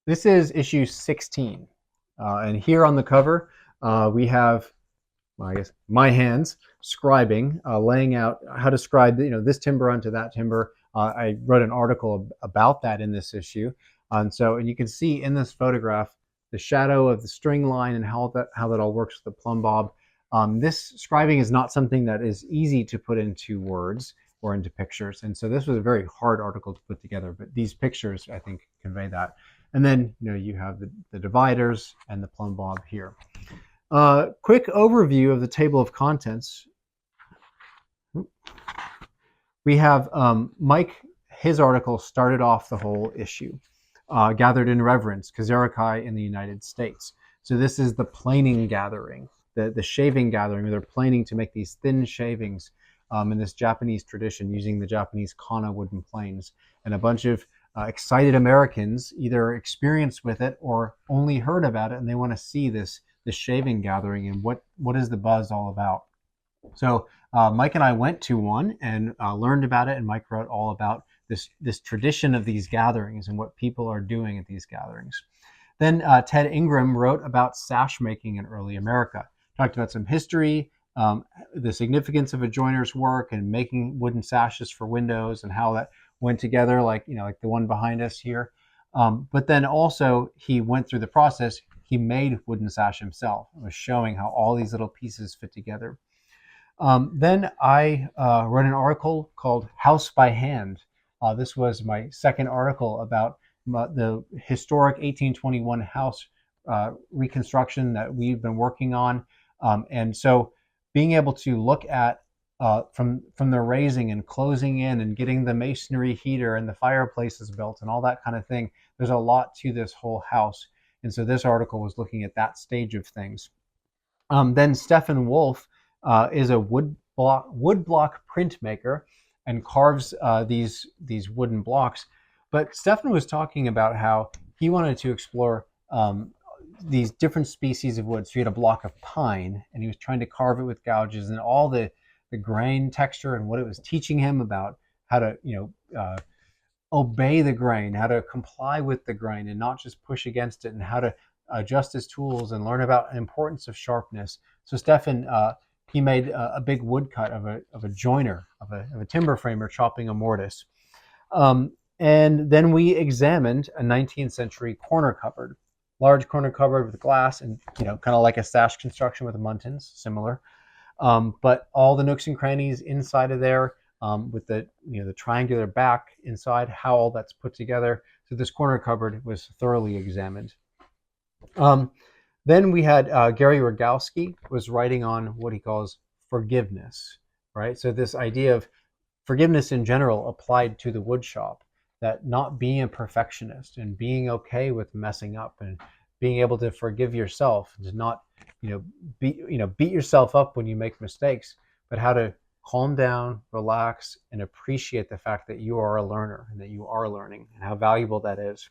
This is issue 16. And here on the cover, we have, well, I guess, my hands scribing, laying out how to scribe, this timber onto that timber. I wrote an article about that in this issue. And you can see in this photograph the shadow of the string line and how that all works with the plumb bob. This scribing is not something that is easy to put into words or into pictures. And so this was a very hard article to put together, but these pictures, I think, convey that. And then you have the dividers and the plumb bob here. Quick overview of the table of contents. We have Mike, his article started off the whole issue. Gathered in Reverence, Kazerakai in the United States. So this is the planing gathering, the shaving gathering, where they're planing to make these thin shavings in this Japanese tradition using the Japanese Kana wooden planes. And a bunch of excited Americans either experienced with it or only heard about it, and they want to see this shaving gathering and what is the buzz all about. So Mike and I went to one and learned about it, and Mike wrote all about this tradition of these gatherings and what people are doing at these gatherings. Then Ted Ingram wrote about sash making in early America, talked about some history, the significance of a joiner's work and making wooden sashes for windows and how that went together, like the one behind us here. But then also he went through the process. He made wooden sash himself. It was showing how all these little pieces fit together. Then I wrote an article called House by Hand. This was my second article about the historic 1821 house reconstruction that we've been working on. And so being able to look at from the raising and closing in and getting the masonry heater and the fireplaces built and all that kind of thing, there's a lot to this whole house. And so this article was looking at that stage of things. Then Stephen Wolf is a wood block printmaker and carves these wooden blocks. But Stefan was talking about how he wanted to explore these different species of wood. So he had a block of pine, and he was trying to carve it with gouges, and all the grain texture and what it was teaching him about how to obey the grain, how to comply with the grain, and not just push against it, and how to adjust his tools and learn about the importance of sharpness. So Stefan he made a big woodcut of a joiner, of a timber framer chopping a mortise. And then we examined a 19th century corner cupboard, large corner cupboard with glass and, kind of like a sash construction with muntins, similar. But all the nooks and crannies inside of there with the triangular back inside, how all that's put together. So this corner cupboard was thoroughly examined. Then we had Gary Rogowski was writing on what he calls forgiveness, right? So this idea of forgiveness in general applied to the wood shop, that not being a perfectionist and being okay with messing up and being able to forgive yourself, and to not, beat yourself up when you make mistakes, but how to calm down, relax, and appreciate the fact that you are a learner and that you are learning and how valuable that is.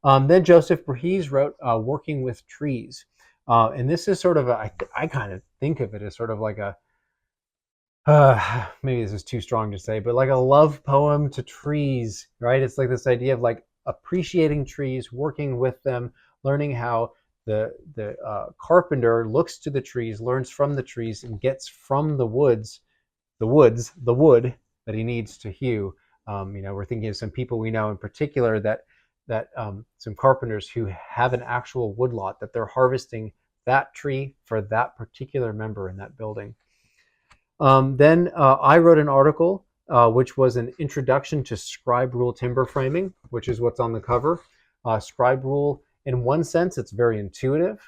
Then Joseph Burgess wrote Working with Trees. And this is sort of, I kind of think of it as sort of like a, maybe this is too strong to say, but like a love poem to trees, right? It's like this idea of like appreciating trees, working with them, learning how the carpenter looks to the trees, learns from the trees, and gets from the wood that he needs to hew. We're thinking of some people we know in particular that some carpenters who have an actual woodlot that they're harvesting that tree for that particular member in that building. Then I wrote an article which was an introduction to scribe rule timber framing, which is what's on the cover. Scribe rule, in one sense, it's very intuitive,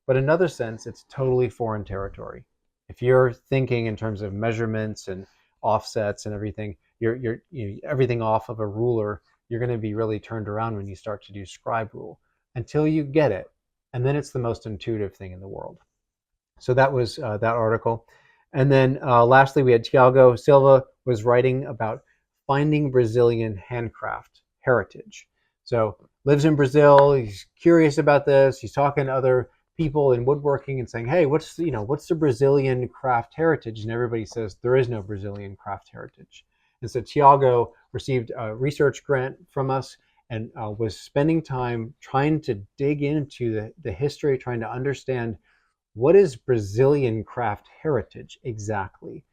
but in another sense, it's totally foreign territory. If you're thinking in terms of measurements and offsets and everything, you're everything off of a ruler, you're going to be really turned around when you start to do scribe rule until you get it. And then it's the most intuitive thing in the world. So that was that article. And then lastly, we had Tiago Silva was writing about finding Brazilian handcraft heritage. So lives in Brazil. He's curious about this. He's talking to other people in woodworking and saying, hey, what's the Brazilian craft heritage? And everybody says there is no Brazilian craft heritage. And so Tiago received a research grant from us, and was spending time trying to dig into the history, trying to understand what is Brazilian craft heritage exactly.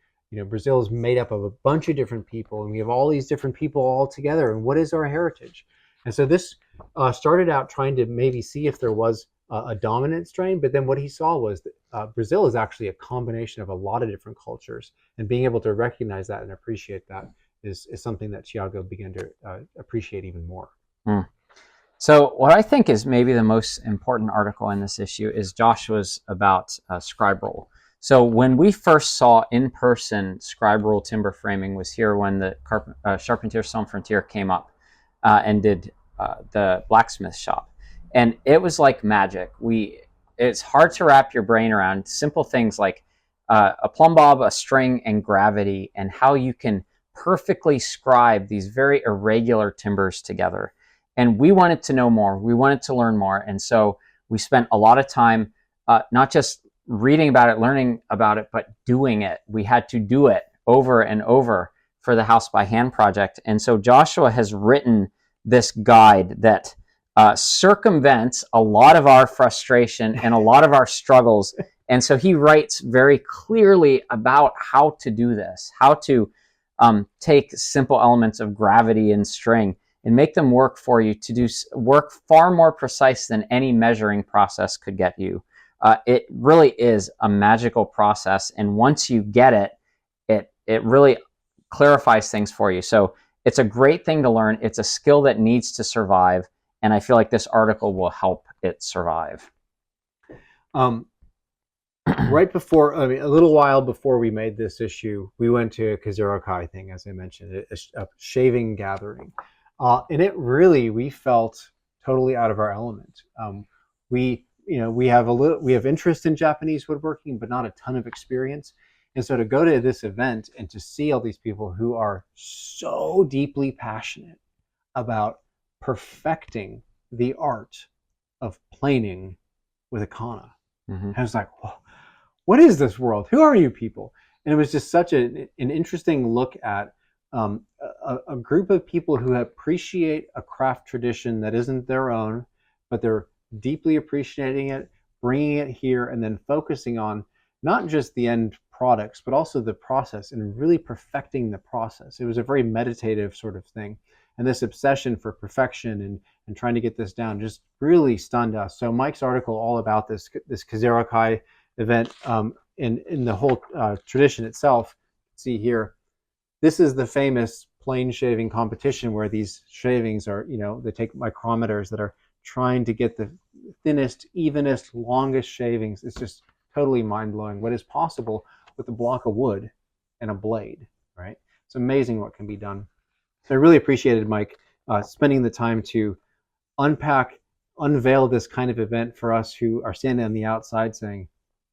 Brazil is made up of a bunch of different people, and we have all these different people all together. And what is our heritage? And so this started out trying to maybe see if there was a dominant strain, but then what he saw was that Brazil is actually a combination of a lot of different cultures, and being able to recognize that and appreciate that is something that Thiago began to appreciate even more. Mm. So what I think is maybe the most important article in this issue is Joshua's about scribe roll. So when we first saw in person scribe roll timber framing was here when the Charpentier Sans Frontières came up and did the blacksmith shop. And it was like magic. It's hard to wrap your brain around simple things like a plumb bob, a string, and gravity, and how you can perfectly scribe these very irregular timbers together. And we wanted to know more. We wanted to learn more. And so we spent a lot of time not just reading about it, learning about it, but doing it. We had to do it over and over for the House by Hand project. And so Joshua has written this guide that circumvents a lot of our frustration and a lot of our struggles. And so he writes very clearly about how to do this, how to take simple elements of gravity and string and make them work for you to do work far more precise than any measuring process could get you. It really is a magical process, and once you get it, it really clarifies things for you. So it's a great thing to learn. It's a skill that needs to survive, and I feel like this article will help it survive. Right before, a little while before we made this issue, we went to a Kazurokai thing, as I mentioned, a shaving gathering. And we felt totally out of our element. We have interest in Japanese woodworking, but not a ton of experience. And so to go to this event and to see all these people who are so deeply passionate about perfecting the art of planing with a kana, I was like, whoa, what is this world? Who are you people? And it was just such an interesting look at a group of people who appreciate a craft tradition that isn't their own, but they're deeply appreciating it, bringing it here, and then focusing on not just the end products, but also the process and really perfecting the process. It was a very meditative sort of thing. And this obsession for perfection and trying to get this down just really stunned us. So Mike's article all about this Kazurokai event in the whole tradition itself, see here, this is the famous plane shaving competition where these shavings are, they take micrometers that are trying to get the thinnest, evenest, longest shavings. It's just totally mind-blowing what is possible with a block of wood and a blade, right? It's amazing what can be done. So I really appreciated Mike spending the time to unveil this kind of event for us who are standing on the outside saying,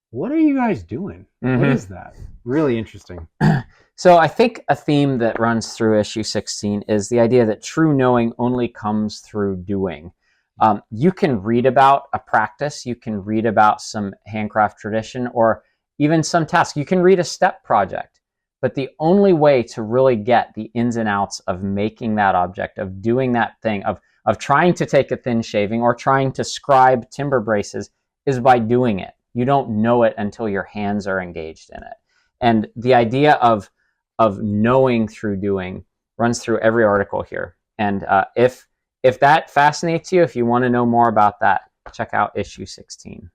what are you guys doing? What is that? Really interesting. So I think a theme that runs through issue 16 is the idea that true knowing only comes through doing. You can read about a practice, you can read about some handcraft tradition, or even some task. You can read a step project, but the only way to really get the ins and outs of making that object, of doing that thing, of trying to take a thin shaving or trying to scribe timber braces is by doing it. You don't know it until your hands are engaged in it. And the idea of knowing through doing runs through every article here. And if that fascinates you, if you want to know more about that, check out issue 16.